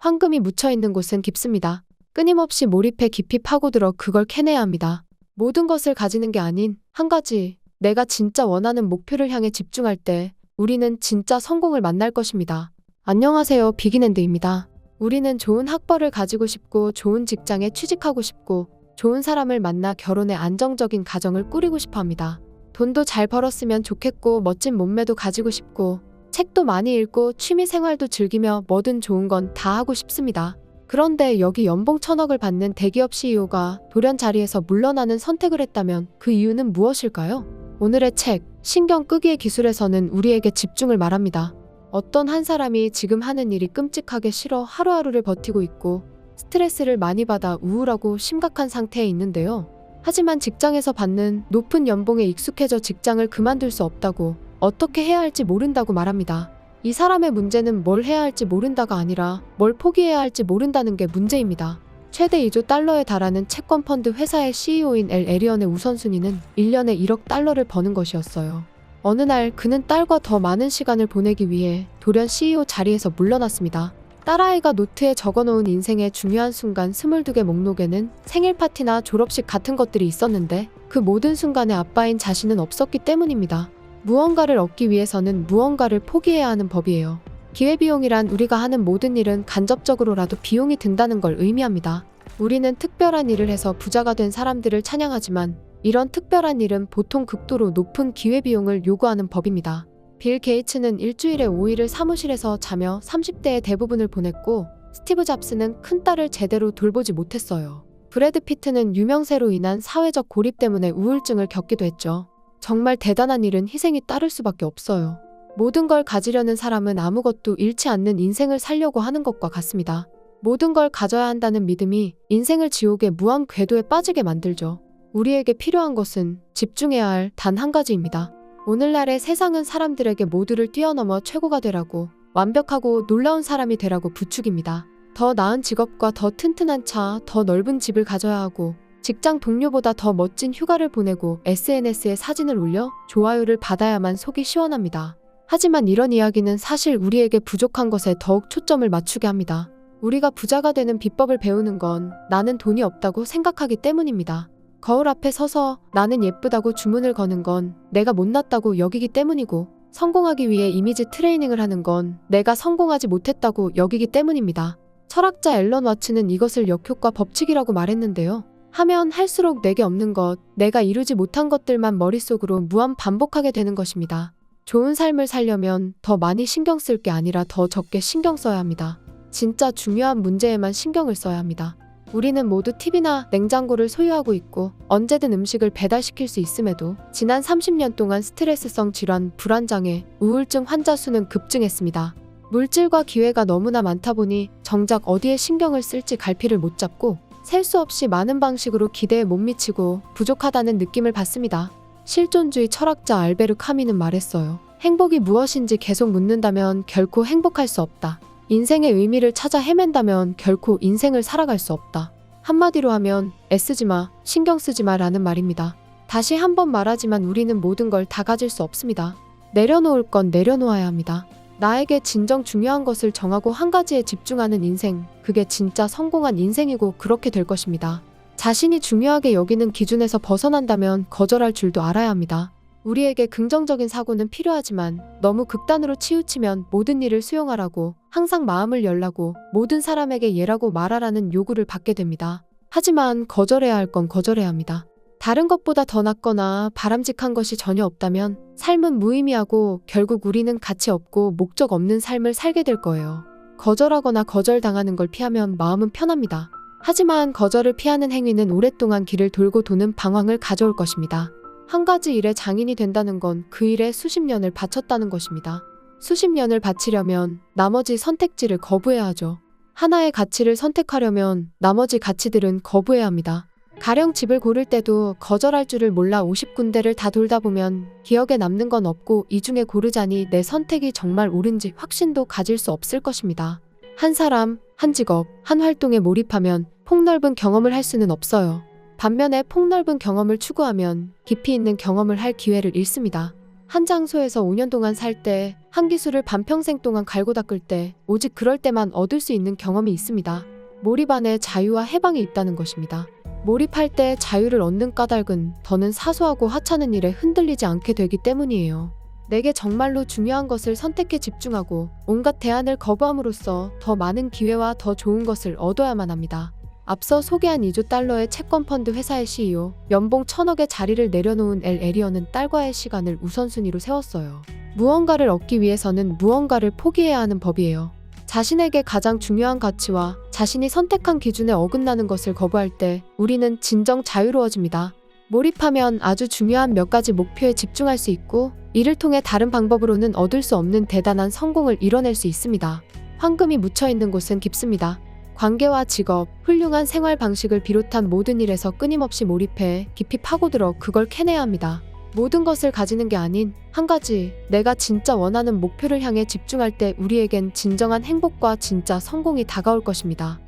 황금이 묻혀있는 곳은 깊습니다. 끊임없이 몰입해 깊이 파고들어 그걸 캐내야 합니다. 모든 것을 가지는 게 아닌 한 가지, 내가 진짜 원하는 목표를 향해 집중할 때 우리는 진짜 성공을 만날 것입니다. 안녕하세요, 비긴엔드입니다. 우리는 좋은 학벌을 가지고 싶고 좋은 직장에 취직하고 싶고 좋은 사람을 만나 결혼해 안정적인 가정을 꾸리고 싶어 합니다. 돈도 잘 벌었으면 좋겠고 멋진 몸매도 가지고 싶고 책도 많이 읽고 취미 생활도 즐기며 뭐든 좋은 건 다 하고 싶습니다. 그런데 여기 연봉 1,000억을 받는 대기업 CEO가 돌연 자리에서 물러나는 선택을 했다면 그 이유는 무엇일까요? 오늘의 책, 신경 끄기의 기술에서는 우리에게 집중을 말합니다. 어떤 한 사람이 지금 하는 일이 끔찍하게 싫어 하루하루를 버티고 있고 스트레스를 많이 받아 우울하고 심각한 상태에 있는데요. 하지만 직장에서 받는 높은 연봉에 익숙해져 직장을 그만둘 수 없다고, 어떻게 해야 할지 모른다고 말합니다. 이 사람의 문제는 뭘 해야 할지 모른다가 아니라 뭘 포기해야 할지 모른다는 게 문제입니다. 최대 2조 달러에 달하는 채권 펀드 회사의 CEO인 엘 에리언의 우선순위는 1년에 1억 달러를 버는 것이었어요. 어느 날 그는 딸과 더 많은 시간을 보내기 위해 돌연 CEO 자리에서 물러났습니다. 딸아이가 노트에 적어놓은 인생의 중요한 순간 22개 목록에는 생일 파티나 졸업식 같은 것들이 있었는데 그 모든 순간에 아빠인 자신은 없었기 때문입니다. 무언가를 얻기 위해서는 무언가를 포기해야 하는 법이에요. 기회비용이란 우리가 하는 모든 일은 간접적으로라도 비용이 든다는 걸 의미합니다. 우리는 특별한 일을 해서 부자가 된 사람들을 찬양하지만 이런 특별한 일은 보통 극도로 높은 기회비용을 요구하는 법입니다. 빌 게이츠는 일주일에 5일을 사무실에서 자며 30대의 대부분을 보냈고 스티브 잡스는 큰딸을 제대로 돌보지 못했어요. 브래드 피트는 유명세로 인한 사회적 고립 때문에 우울증을 겪기도 했죠. 정말 대단한 일은 희생이 따를 수밖에 없어요. 모든 걸 가지려는 사람은 아무것도 잃지 않는 인생을 살려고 하는 것과 같습니다. 모든 걸 가져야 한다는 믿음이 인생을 지옥의 무한 궤도에 빠지게 만들죠. 우리에게 필요한 것은 집중해야 할 단 한 가지입니다. 오늘날의 세상은 사람들에게 모두를 뛰어넘어 최고가 되라고, 완벽하고 놀라운 사람이 되라고 부추깁니다. 더 나은 직업과 더 튼튼한 차, 더 넓은 집을 가져야 하고 직장 동료보다 더 멋진 휴가를 보내고 SNS에 사진을 올려 좋아요를 받아야만 속이 시원합니다. 하지만 이런 이야기는 사실 우리에게 부족한 것에 더욱 초점을 맞추게 합니다. 우리가 부자가 되는 비법을 배우는 건 나는 돈이 없다고 생각하기 때문입니다. 거울 앞에 서서 나는 예쁘다고 주문을 거는 건 내가 못났다고 여기기 때문이고, 성공하기 위해 이미지 트레이닝을 하는 건 내가 성공하지 못했다고 여기기 때문입니다. 철학자 앨런 와츠는 이것을 역효과 법칙이라고 말했는데요. 하면 할수록 내게 없는 것, 내가 이루지 못한 것들만 머릿속으로 무한 반복하게 되는 것입니다. 좋은 삶을 살려면 더 많이 신경 쓸 게 아니라 더 적게 신경 써야 합니다. 진짜 중요한 문제에만 신경을 써야 합니다. 우리는 모두 TV나 냉장고를 소유하고 있고 언제든 음식을 배달시킬 수 있음에도 지난 30년 동안 스트레스성 질환, 불안장애, 우울증 환자 수는 급증했습니다. 물질과 기회가 너무나 많다 보니 정작 어디에 신경을 쓸지 갈피를 못 잡고 셀 수 없이 많은 방식으로 기대에 못 미치고 부족하다는 느낌을 받습니다. 실존주의 철학자 알베르 카미는 말했어요. 행복이 무엇인지 계속 묻는다면 결코 행복할 수 없다. 인생의 의미를 찾아 헤맨다면 결코 인생을 살아갈 수 없다. 한마디로 하면 애쓰지 마, 신경 쓰지 마라는 말입니다. 다시 한번 말하지만 우리는 모든 걸 다 가질 수 없습니다. 내려놓을 건 내려놓아야 합니다. 나에게 진정 중요한 것을 정하고 한 가지에 집중하는 인생, 그게 진짜 성공한 인생이고 그렇게 될 것입니다. 자신이 중요하게 여기는 기준에서 벗어난다면 거절할 줄도 알아야 합니다. 우리에게 긍정적인 사고는 필요하지만 너무 극단으로 치우치면 모든 일을 수용하라고, 항상 마음을 열라고, 모든 사람에게 예라고 말하라는 요구를 받게 됩니다. 하지만 거절해야 할 건 거절해야 합니다. 다른 것보다 더 낫거나 바람직한 것이 전혀 없다면 삶은 무의미하고 결국 우리는 가치 없고 목적 없는 삶을 살게 될 거예요. 거절하거나 거절당하는 걸 피하면 마음은 편합니다. 하지만 거절을 피하는 행위는 오랫동안 길을 돌고 도는 방황을 가져올 것입니다. 한 가지 일에 장인이 된다는 건 그 일에 수십 년을 바쳤다는 것입니다. 수십 년을 바치려면 나머지 선택지를 거부해야 하죠. 하나의 가치를 선택하려면 나머지 가치들은 거부해야 합니다. 가령 집을 고를 때도 거절할 줄을 몰라 50군데를 다 돌다 보면 기억에 남는 건 없고 이 중에 고르자니 내 선택이 정말 옳은지 확신도 가질 수 없을 것입니다. 한 사람, 한 직업, 한 활동에 몰입하면 폭넓은 경험을 할 수는 없어요. 반면에 폭넓은 경험을 추구하면 깊이 있는 경험을 할 기회를 잃습니다. 한 장소에서 5년 동안 살 때, 한 기술을 반평생 동안 갈고 닦을 때, 오직 그럴 때만 얻을 수 있는 경험이 있습니다. 몰입 안에 자유와 해방이 있다는 것입니다. 몰입할 때 자유를 얻는 까닭은 더는 사소하고 하찮은 일에 흔들리지 않게 되기 때문이에요. 내게 정말로 중요한 것을 선택해 집중하고 온갖 대안을 거부함으로써 더 많은 기회와 더 좋은 것을 얻어야만 합니다. 앞서 소개한 2조 달러의 채권펀드 회사의 CEO, 연봉 1,000억의 자리를 내려놓은 엘 에리어는 딸과의 시간을 우선순위로 세웠어요. 무언가를 얻기 위해서는 무언가를 포기해야 하는 법이에요. 자신에게 가장 중요한 가치와 자신이 선택한 기준에 어긋나는 것을 거부할 때 우리는 진정 자유로워집니다. 몰입하면 아주 중요한 몇 가지 목표에 집중할 수 있고 이를 통해 다른 방법으로는 얻을 수 없는 대단한 성공을 이뤄낼 수 있습니다. 황금이 묻혀있는 곳은 깊습니다. 관계와 직업, 훌륭한 생활 방식을 비롯한 모든 일에서 끊임없이 몰입해 깊이 파고들어 그걸 캐내야 합니다. 모든 것을 가지는 게 아닌 한 가지, 내가 진짜 원하는 목표를 향해 집중할 때 우리에겐 진정한 행복과 진짜 성공이 다가올 것입니다.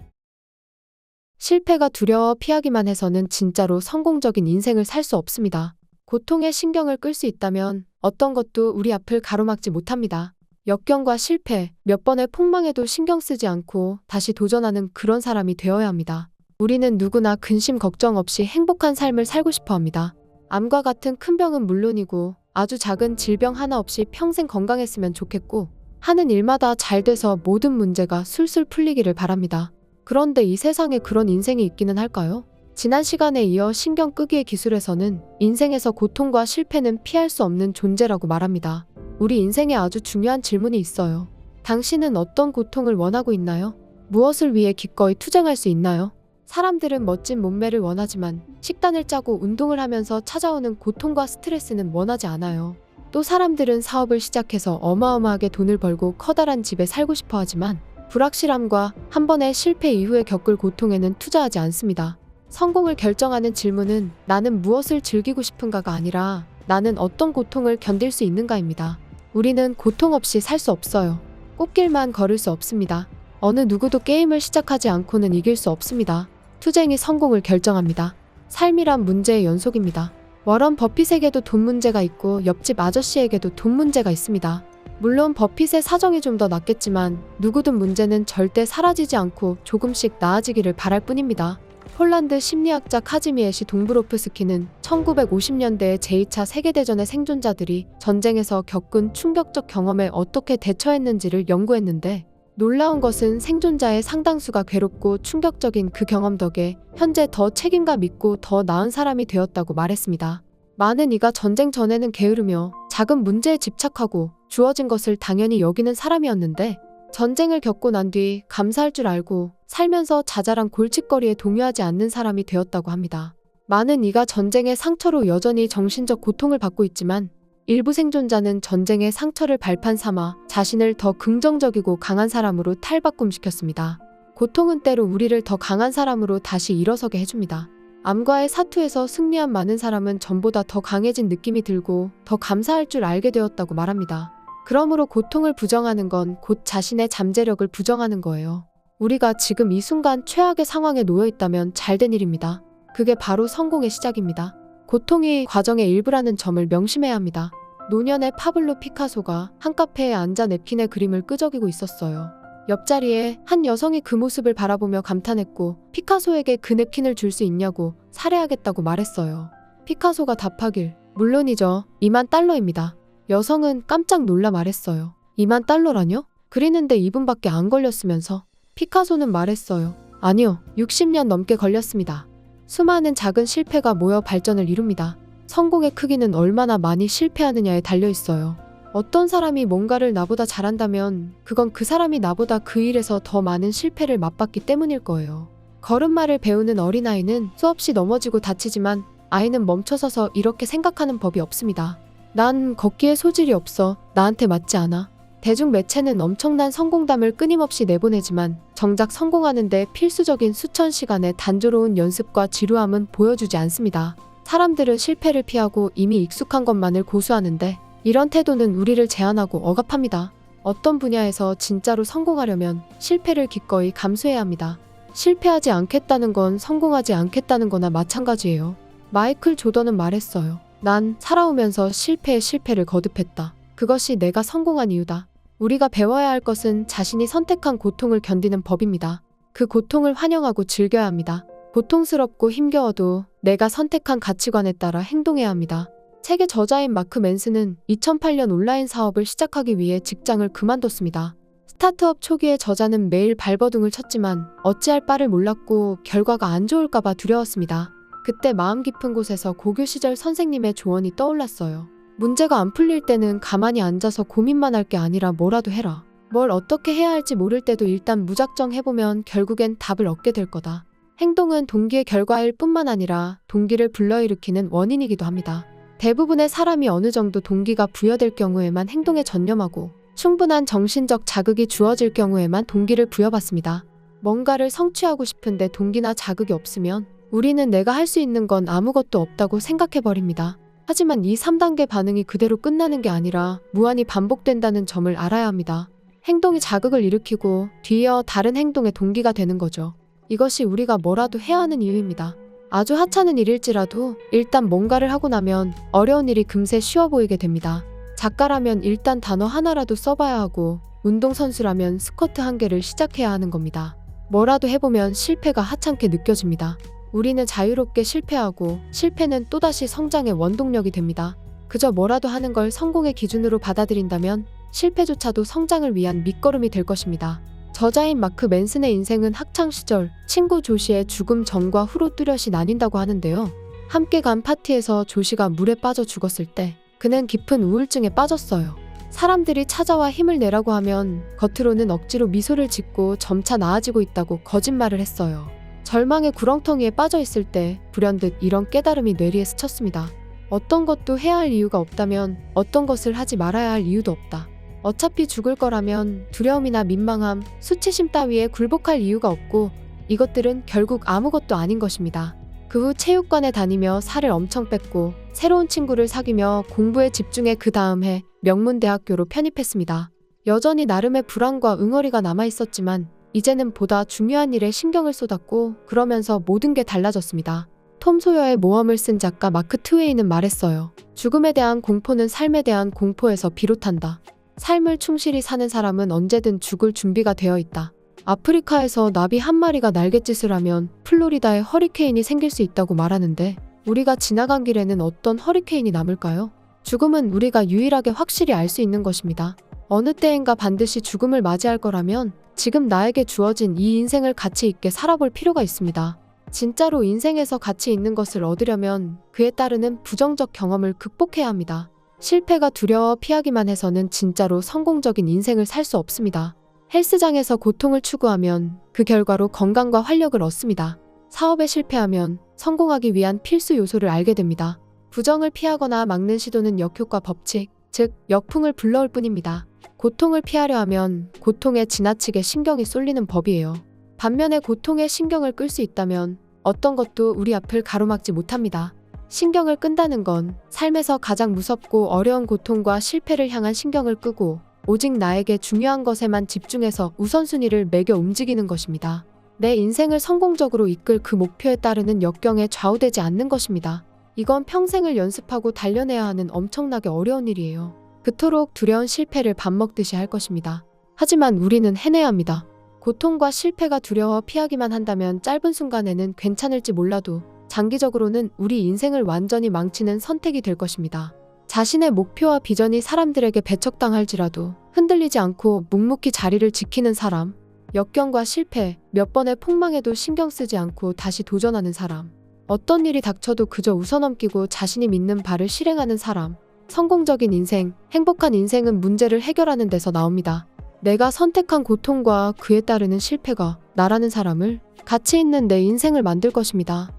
실패가 두려워 피하기만 해서는 진짜로 성공적인 인생을 살 수 없습니다. 고통에 신경을 끌 수 있다면 어떤 것도 우리 앞을 가로막지 못합니다. 역경과 실패, 몇 번의 폭망에도 신경 쓰지 않고 다시 도전하는 그런 사람이 되어야 합니다. 우리는 누구나 근심 걱정 없이 행복한 삶을 살고 싶어 합니다. 암과 같은 큰 병은 물론이고 아주 작은 질병 하나 없이 평생 건강했으면 좋겠고 하는 일마다 잘 돼서 모든 문제가 술술 풀리기를 바랍니다. 그런데 이 세상에 그런 인생이 있기는 할까요? 지난 시간에 이어 신경 끄기의 기술에서는 인생에서 고통과 실패는 피할 수 없는 존재라고 말합니다. 우리 인생에 아주 중요한 질문이 있어요. 당신은 어떤 고통을 원하고 있나요? 무엇을 위해 기꺼이 투쟁할 수 있나요? 사람들은 멋진 몸매를 원하지만 식단을 짜고 운동을 하면서 찾아오는 고통과 스트레스는 원하지 않아요. 또 사람들은 사업을 시작해서 어마어마하게 돈을 벌고 커다란 집에 살고 싶어 하지만 불확실함과 한 번의 실패 이후에 겪을 고통에는 투자하지 않습니다. 성공을 결정하는 질문은 나는 무엇을 즐기고 싶은가가 아니라 나는 어떤 고통을 견딜 수 있는가입니다. 우리는 고통 없이 살 수 없어요. 꽃길만 걸을 수 없습니다. 어느 누구도 게임을 시작하지 않고는 이길 수 없습니다. 투쟁이 성공을 결정합니다. 삶이란 문제의 연속입니다. 워런 버핏에게도 돈 문제가 있고 옆집 아저씨에게도 돈 문제가 있습니다. 물론 버핏의 사정이 좀 더 낫겠지만 누구든 문제는 절대 사라지지 않고 조금씩 나아지기를 바랄 뿐입니다. 폴란드 심리학자 카지미에시 동브로프스키는 1950년대의 제2차 세계대전의 생존자들이 전쟁에서 겪은 충격적 경험에 어떻게 대처했는지를 연구했는데 놀라운 것은 생존자의 상당수가 괴롭고 충격적인 그 경험 덕에 현재 더 책임감 있고 더 나은 사람이 되었다고 말했습니다. 많은 이가 전쟁 전에는 게으르며 작은 문제에 집착하고 주어진 것을 당연히 여기는 사람이었는데 전쟁을 겪고 난 뒤 감사할 줄 알고 살면서 자잘한 골칫거리에 동요하지 않는 사람이 되었다고 합니다. 많은 이가 전쟁의 상처로 여전히 정신적 고통을 받고 있지만 일부 생존자는 전쟁의 상처를 발판 삼아 자신을 더 긍정적이고 강한 사람으로 탈바꿈시켰습니다. 고통은 때로 우리를 더 강한 사람으로 다시 일어서게 해줍니다. 암과의 사투에서 승리한 많은 사람은 전보다 더 강해진 느낌이 들고 더 감사할 줄 알게 되었다고 말합니다. 그러므로 고통을 부정하는 건 곧 자신의 잠재력을 부정하는 거예요. 우리가 지금 이 순간 최악의 상황에 놓여 있다면 잘된 일입니다. 그게 바로 성공의 시작입니다. 고통이 과정의 일부라는 점을 명심해야 합니다. 노년의 파블로 피카소가 한 카페에 앉아 냅킨의 그림을 끄적이고 있었어요. 옆자리에 한 여성이 그 모습을 바라보며 감탄했고 피카소에게 그 냅킨을 줄 수 있냐고 살해하겠다고 말했어요. 피카소가 답하길 물론이죠. 2만 달러입니다. 여성은 깜짝 놀라 말했어요. 2만 달러라뇨? 그리는데 2분밖에 안 걸렸으면서. 피카소는 말했어요. 아니요. 60년 넘게 걸렸습니다. 수많은 작은 실패가 모여 발전을 이룹니다. 성공의 크기는 얼마나 많이 실패하느냐에 달려있어요. 어떤 사람이 뭔가를 나보다 잘한다면 그건 그 사람이 나보다 그 일에서 더 많은 실패를 맛봤기 때문일 거예요. 걸음마를 배우는 어린아이는 수없이 넘어지고 다치지만 아이는 멈춰서서 이렇게 생각하는 법이 없습니다. 난 걷기에 소질이 없어. 나한테 맞지 않아. 대중 매체는 엄청난 성공담을 끊임없이 내보내지만 정작 성공하는 데 필수적인 수천 시간의 단조로운 연습과 지루함은 보여주지 않습니다. 사람들은 실패를 피하고 이미 익숙한 것만을 고수하는데 이런 태도는 우리를 제한하고 억압합니다. 어떤 분야에서 진짜로 성공하려면 실패를 기꺼이 감수해야 합니다. 실패하지 않겠다는 건 성공하지 않겠다는 거나 마찬가지예요. 마이클 조던은 말했어요. 난 살아오면서 실패에 실패를 거듭했다. 그것이 내가 성공한 이유다. 우리가 배워야 할 것은 자신이 선택한 고통을 견디는 법입니다. 그 고통을 환영하고 즐겨야 합니다. 고통스럽고 힘겨워도 내가 선택한 가치관에 따라 행동해야 합니다. 책의 저자인 마크 맨슨은 2008년 온라인 사업을 시작하기 위해 직장을 그만뒀습니다. 스타트업 초기에 저자는 매일 발버둥을 쳤지만 어찌할 바를 몰랐고 결과가 안 좋을까봐 두려웠습니다. 그때 마음 깊은 곳에서 고교 시절 선생님의 조언이 떠올랐어요. 문제가 안 풀릴 때는 가만히 앉아서 고민만 할 게 아니라 뭐라도 해라. 뭘 어떻게 해야 할지 모를 때도 일단 무작정 해보면 결국엔 답을 얻게 될 거다. 행동은 동기의 결과일 뿐만 아니라 동기를 불러일으키는 원인이기도 합니다. 대부분의 사람이 어느 정도 동기가 부여될 경우에만 행동에 전념하고 충분한 정신적 자극이 주어질 경우에만 동기를 부여받습니다. 뭔가를 성취하고 싶은데 동기나 자극이 없으면 우리는 내가 할 수 있는 건 아무것도 없다고 생각해버립니다. 하지만 이 3단계 반응이 그대로 끝나는 게 아니라 무한히 반복된다는 점을 알아야 합니다. 행동이 자극을 일으키고 뒤이어 다른 행동의 동기가 되는 거죠. 이것이 우리가 뭐라도 해야 하는 이유입니다. 아주 하찮은 일일지라도 일단 뭔가를 하고 나면 어려운 일이 금세 쉬워 보이게 됩니다. 작가라면 일단 단어 하나라도 써봐야 하고 운동선수라면 스쿼트 1개를 시작해야 하는 겁니다. 뭐라도 해보면 실패가 하찮게 느껴집니다. 우리는 자유롭게 실패하고 실패는 또다시 성장의 원동력이 됩니다. 그저 뭐라도 하는 걸 성공의 기준으로 받아들인다면 실패조차도 성장을 위한 밑거름이 될 것입니다. 저자인 마크 맨슨의 인생은 학창시절 친구 조시의 죽음 전과 후로 뚜렷이 나뉜다고 하는데요. 함께 간 파티에서 조시가 물에 빠져 죽었을 때 그는 깊은 우울증에 빠졌어요. 사람들이 찾아와 힘을 내라고 하면 겉으로는 억지로 미소를 짓고 점차 나아지고 있다고 거짓말을 했어요. 절망의 구렁텅이에 빠져 있을 때 불현듯 이런 깨달음이 뇌리에 스쳤습니다. 어떤 것도 해야 할 이유가 없다면 어떤 것을 하지 말아야 할 이유도 없다. 어차피 죽을 거라면 두려움이나 민망함, 수치심 따위에 굴복할 이유가 없고 이것들은 결국 아무것도 아닌 것입니다. 그 후 체육관에 다니며 살을 엄청 뺐고 새로운 친구를 사귀며 공부에 집중해 그 다음 해 명문대학교로 편입했습니다. 여전히 나름의 불안과 응어리가 남아있었지만 이제는 보다 중요한 일에 신경을 쏟았고 그러면서 모든 게 달라졌습니다. 톰 소여의 모험을 쓴 작가 마크 트웨이는 말했어요. 죽음에 대한 공포는 삶에 대한 공포에서 비롯한다. 삶을 충실히 사는 사람은 언제든 죽을 준비가 되어 있다. 아프리카에서 나비 한 마리가 날갯짓을 하면 플로리다에 허리케인이 생길 수 있다고 말하는데 우리가 지나간 길에는 어떤 허리케인이 남을까요? 죽음은 우리가 유일하게 확실히 알 수 있는 것입니다. 어느 때인가 반드시 죽음을 맞이할 거라면 지금 나에게 주어진 이 인생을 가치 있게 살아볼 필요가 있습니다. 진짜로 인생에서 가치 있는 것을 얻으려면 그에 따르는 부정적 경험을 극복해야 합니다. 실패가 두려워 피하기만 해서는 진짜로 성공적인 인생을 살 수 없습니다. 헬스장에서 고통을 추구하면 그 결과로 건강과 활력을 얻습니다. 사업에 실패하면 성공하기 위한 필수 요소를 알게 됩니다. 부정을 피하거나 막는 시도는 역효과 법칙, 즉 역풍을 불러올 뿐입니다. 고통을 피하려 하면 고통에 지나치게 신경이 쏠리는 법이에요. 반면에 고통에 신경을 끌 수 있다면 어떤 것도 우리 앞을 가로막지 못합니다. 신경을 끈다는 건 삶에서 가장 무섭고 어려운 고통과 실패를 향한 신경을 끄고 오직 나에게 중요한 것에만 집중해서 우선순위를 매겨 움직이는 것입니다. 내 인생을 성공적으로 이끌 그 목표에 따르는 역경에 좌우되지 않는 것입니다. 이건 평생을 연습하고 단련해야 하는 엄청나게 어려운 일이에요. 그토록 두려운 실패를 밥 먹듯이 할 것입니다. 하지만 우리는 해내야 합니다. 고통과 실패가 두려워 피하기만 한다면 짧은 순간에는 괜찮을지 몰라도 장기적으로는 우리 인생을 완전히 망치는 선택이 될 것입니다. 자신의 목표와 비전이 사람들에게 배척당할지라도 흔들리지 않고 묵묵히 자리를 지키는 사람, 역경과 실패, 몇 번의 폭망에도 신경 쓰지 않고 다시 도전하는 사람, 어떤 일이 닥쳐도 그저 웃어넘기고 자신이 믿는 바를 실행하는 사람, 성공적인 인생, 행복한 인생은 문제를 해결하는 데서 나옵니다. 내가 선택한 고통과 그에 따르는 실패가 나라는 사람을 가치 있는 내 인생을 만들 것입니다.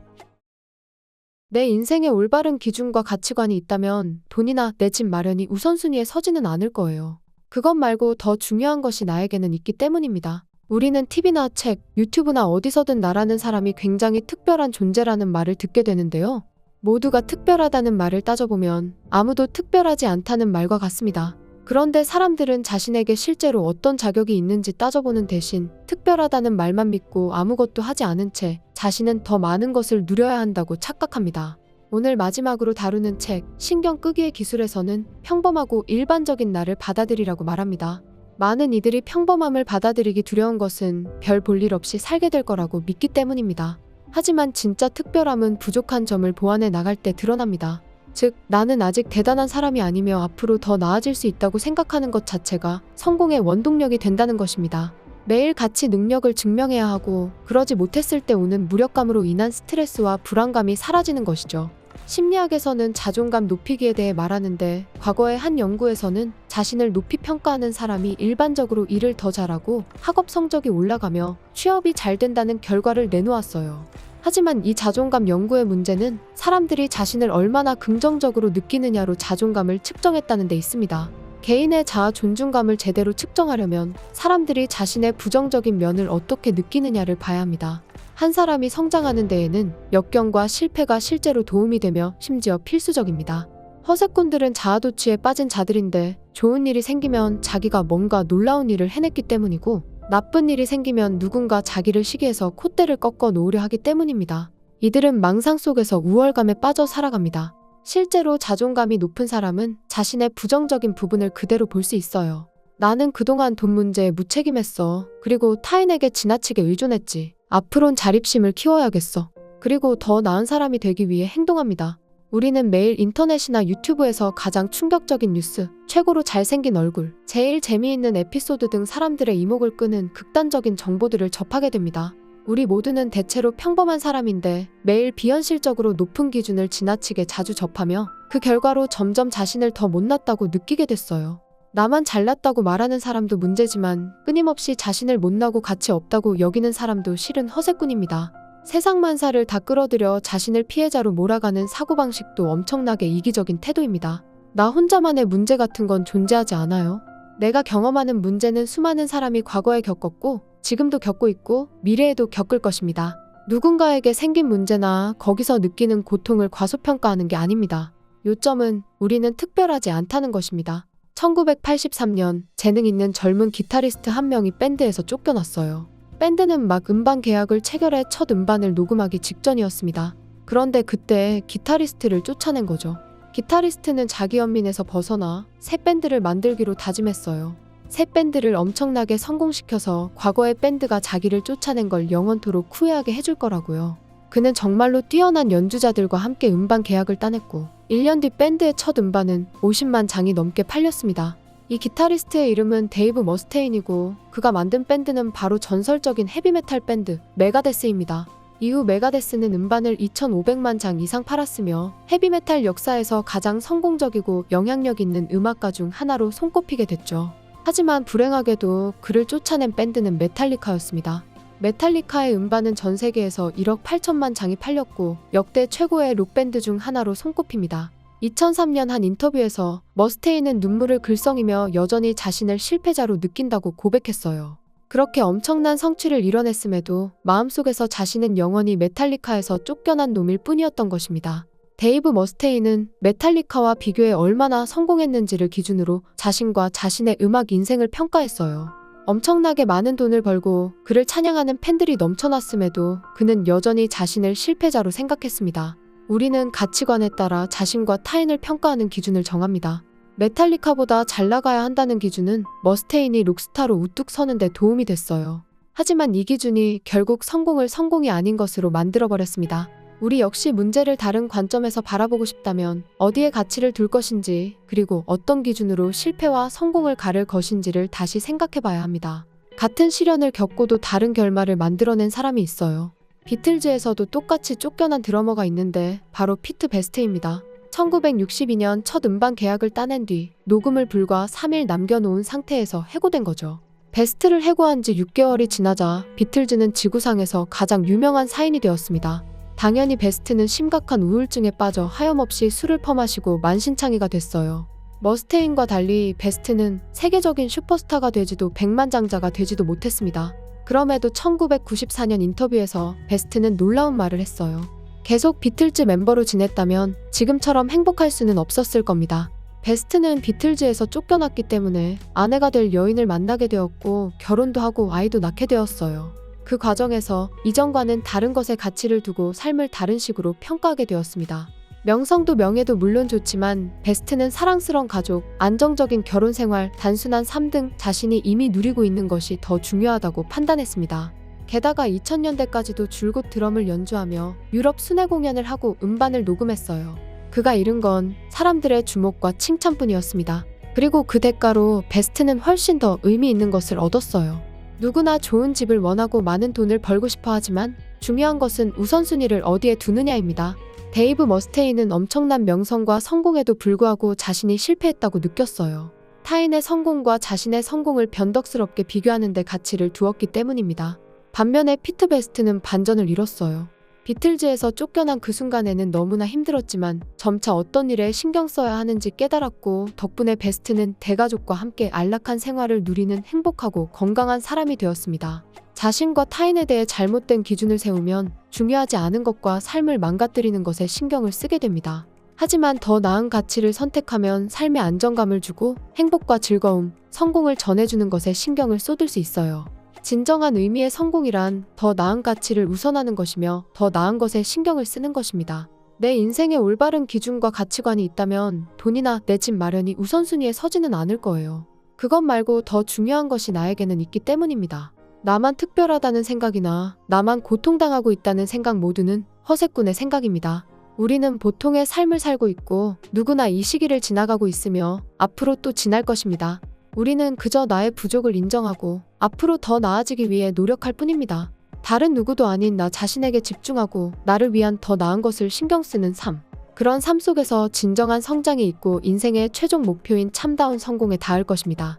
내 인생에 올바른 기준과 가치관이 있다면 돈이나 내 집 마련이 우선순위에 서지는 않을 거예요. 그것 말고 더 중요한 것이 나에게는 있기 때문입니다. 우리는 TV나 책, 유튜브나 어디서든 나라는 사람이 굉장히 특별한 존재라는 말을 듣게 되는데요. 모두가 특별하다는 말을 따져보면 아무도 특별하지 않다는 말과 같습니다. 그런데 사람들은 자신에게 실제로 어떤 자격이 있는지 따져보는 대신 특별하다는 말만 믿고 아무것도 하지 않은 채 자신은 더 많은 것을 누려야 한다고 착각합니다. 오늘 마지막으로 다루는 책 신경 끄기의 기술에서는 평범하고 일반적인 나를 받아들이라고 말합니다. 많은 이들이 평범함을 받아들이기 두려운 것은 별 볼 일 없이 살게 될 거라고 믿기 때문입니다. 하지만 진짜 특별함은 부족한 점을 보완해 나갈 때 드러납니다. 즉, 나는 아직 대단한 사람이 아니며 앞으로 더 나아질 수 있다고 생각하는 것 자체가 성공의 원동력이 된다는 것입니다. 매일 같이 능력을 증명해야 하고 그러지 못했을 때 오는 무력감으로 인한 스트레스와 불안감이 사라지는 것이죠. 심리학에서는 자존감 높이기에 대해 말하는데 과거의 한 연구에서는 자신을 높이 평가하는 사람이 일반적으로 일을 더 잘하고 학업 성적이 올라가며 취업이 잘 된다는 결과를 내놓았어요. 하지만 이 자존감 연구의 문제는 사람들이 자신을 얼마나 긍정적으로 느끼느냐로 자존감을 측정했다는 데 있습니다. 개인의 자아 존중감을 제대로 측정하려면 사람들이 자신의 부정적인 면을 어떻게 느끼느냐를 봐야 합니다. 한 사람이 성장하는 데에는 역경과 실패가 실제로 도움이 되며 심지어 필수적입니다. 허세꾼들은 자아도취에 빠진 자들인데 좋은 일이 생기면 자기가 뭔가 놀라운 일을 해냈기 때문이고 나쁜 일이 생기면 누군가 자기를 시기해서 콧대를 꺾어 놓으려 하기 때문입니다. 이들은 망상 속에서 우월감에 빠져 살아갑니다. 실제로 자존감이 높은 사람은 자신의 부정적인 부분을 그대로 볼 수 있어요. 나는 그동안 돈 문제에 무책임했어. 그리고 타인에게 지나치게 의존했지. 앞으론 자립심을 키워야겠어. 그리고 더 나은 사람이 되기 위해 행동합니다. 우리는 매일 인터넷이나 유튜브에서 가장 충격적인 뉴스, 최고로 잘생긴 얼굴, 제일 재미있는 에피소드 등 사람들의 이목을 끄는 극단적인 정보들을 접하게 됩니다. 우리 모두는 대체로 평범한 사람인데 매일 비현실적으로 높은 기준을 지나치게 자주 접하며 그 결과로 점점 자신을 더 못났다고 느끼게 됐어요. 나만 잘났다고 말하는 사람도 문제지만 끊임없이 자신을 못나고 가치 없다고 여기는 사람도 실은 허세꾼입니다. 세상 만사를 다 끌어들여 자신을 피해자로 몰아가는 사고방식도 엄청나게 이기적인 태도입니다. 나 혼자만의 문제 같은 건 존재하지 않아요. 내가 경험하는 문제는 수많은 사람이 과거에 겪었고 지금도 겪고 있고 미래에도 겪을 것입니다. 누군가에게 생긴 문제나 거기서 느끼는 고통을 과소평가하는 게 아닙니다. 요점은 우리는 특별하지 않다는 것입니다. 1983년 재능 있는 젊은 기타리스트 한 명이 밴드에서 쫓겨났어요. 밴드는 막 음반 계약을 체결해 첫 음반을 녹음하기 직전이었습니다. 그런데 그때 기타리스트를 쫓아낸 거죠. 기타리스트는 자기 연민에서 벗어나 새 밴드를 만들기로 다짐했어요. 새 밴드를 엄청나게 성공시켜서 과거의 밴드가 자기를 쫓아낸 걸 영원토록 후회하게 해줄 거라고요. 그는 정말로 뛰어난 연주자들과 함께 음반 계약을 따냈고 1년 뒤 밴드의 첫 음반은 50만 장이 넘게 팔렸습니다. 이 기타리스트의 이름은 데이브 머스테인이고 그가 만든 밴드는 바로 전설적인 헤비메탈 밴드 메가데스입니다. 이후 메가데스는 음반을 2,500만 장 이상 팔았으며 헤비메탈 역사에서 가장 성공적이고 영향력 있는 음악가 중 하나로 손꼽히게 됐죠. 하지만 불행하게도 그를 쫓아낸 밴드는 메탈리카였습니다. 메탈리카의 음반은 전 세계에서 1억 8천만 장이 팔렸고 역대 최고의 록밴드 중 하나로 손꼽힙니다. 2003년 한 인터뷰에서 머스테인은 눈물을 글썽이며 여전히 자신을 실패자로 느낀다고 고백했어요. 그렇게 엄청난 성취를 이뤄냈음에도 마음속에서 자신은 영원히 메탈리카에서 쫓겨난 놈일 뿐이었던 것입니다. 데이브 머스테인은 메탈리카와 비교해 얼마나 성공했는지를 기준으로 자신과 자신의 음악 인생을 평가했어요. 엄청나게 많은 돈을 벌고 그를 찬양하는 팬들이 넘쳐났음에도 그는 여전히 자신을 실패자로 생각했습니다. 우리는 가치관에 따라 자신과 타인을 평가하는 기준을 정합니다. 메탈리카보다 잘 나가야 한다는 기준은 머스테인이 록스타로 우뚝 서는 데 도움이 됐어요. 하지만 이 기준이 결국 성공을 성공이 아닌 것으로 만들어버렸습니다. 우리 역시 문제를 다른 관점에서 바라보고 싶다면 어디에 가치를 둘 것인지 그리고 어떤 기준으로 실패와 성공을 가를 것인지를 다시 생각해봐야 합니다. 같은 시련을 겪고도 다른 결말을 만들어낸 사람이 있어요. 비틀즈에서도 똑같이 쫓겨난 드러머가 있는데 바로 피트 베스트입니다. 1962년 첫 음반 계약을 따낸 뒤 녹음을 불과 3일 남겨놓은 상태에서 해고된 거죠. 베스트를 해고한 지 6개월이 지나자 비틀즈는 지구상에서 가장 유명한 사인이 되었습니다. 당연히 베스트는 심각한 우울증에 빠져 하염없이 술을 퍼마시고 만신창이가 됐어요. 머스테인과 달리 베스트는 세계적인 슈퍼스타가 되지도 백만장자가 되지도 못했습니다. 그럼에도 1994년 인터뷰에서 베스트는 놀라운 말을 했어요. 계속 비틀즈 멤버로 지냈다면 지금처럼 행복할 수는 없었을 겁니다. 베스트는 비틀즈에서 쫓겨났기 때문에 아내가 될 여인을 만나게 되었고 결혼도 하고 아이도 낳게 되었어요. 그 과정에서 이전과는 다른 것에 가치를 두고 삶을 다른 식으로 평가하게 되었습니다. 명성도 명예도 물론 좋지만 베스트는 사랑스러운 가족, 안정적인 결혼 생활, 단순한 삶 등 자신이 이미 누리고 있는 것이 더 중요하다고 판단했습니다. 게다가 2000년대까지도 줄곧 드럼을 연주하며 유럽 순회 공연을 하고 음반을 녹음했어요. 그가 잃은 건 사람들의 주목과 칭찬뿐이었습니다. 그리고 그 대가로 베스트는 훨씬 더 의미 있는 것을 얻었어요. 누구나 좋은 집을 원하고 많은 돈을 벌고 싶어 하지만 중요한 것은 우선순위를 어디에 두느냐입니다. 데이브 머스테인은 엄청난 명성과 성공에도 불구하고 자신이 실패했다고 느꼈어요. 타인의 성공과 자신의 성공을 변덕스럽게 비교하는 데 가치를 두었기 때문입니다. 반면에 피트 베스트는 반전을 이뤘어요. 비틀즈에서 쫓겨난 그 순간에는 너무나 힘들었지만 점차 어떤 일에 신경 써야 하는지 깨달았고 덕분에 베스트는 대가족과 함께 안락한 생활을 누리는 행복하고 건강한 사람이 되었습니다. 자신과 타인에 대해 잘못된 기준을 세우면 중요하지 않은 것과 삶을 망가뜨리는 것에 신경을 쓰게 됩니다. 하지만 더 나은 가치를 선택하면 삶에 안정감을 주고 행복과 즐거움, 성공을 전해주는 것에 신경을 쏟을 수 있어요. 진정한 의미의 성공이란 더 나은 가치를 우선하는 것이며 더 나은 것에 신경을 쓰는 것입니다. 내 인생에 올바른 기준과 가치관이 있다면 돈이나 내 집 마련이 우선순위에 서지는 않을 거예요. 그것 말고 더 중요한 것이 나에게는 있기 때문입니다. 나만 특별하다는 생각이나 나만 고통당하고 있다는 생각 모두는 허세꾼의 생각입니다. 우리는 보통의 삶을 살고 있고 누구나 이 시기를 지나가고 있으며 앞으로 또 지날 것입니다. 우리는 그저 나의 부족을 인정하고 앞으로 더 나아지기 위해 노력할 뿐입니다. 다른 누구도 아닌 나 자신에게 집중하고 나를 위한 더 나은 것을 신경 쓰는 삶. 그런 삶 속에서 진정한 성장이 있고 인생의 최종 목표인 참다운 성공에 닿을 것입니다.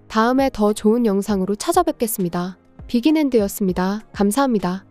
다음에 더 좋은 영상으로 찾아뵙겠습니다. 비긴앤드였습니다. 감사합니다.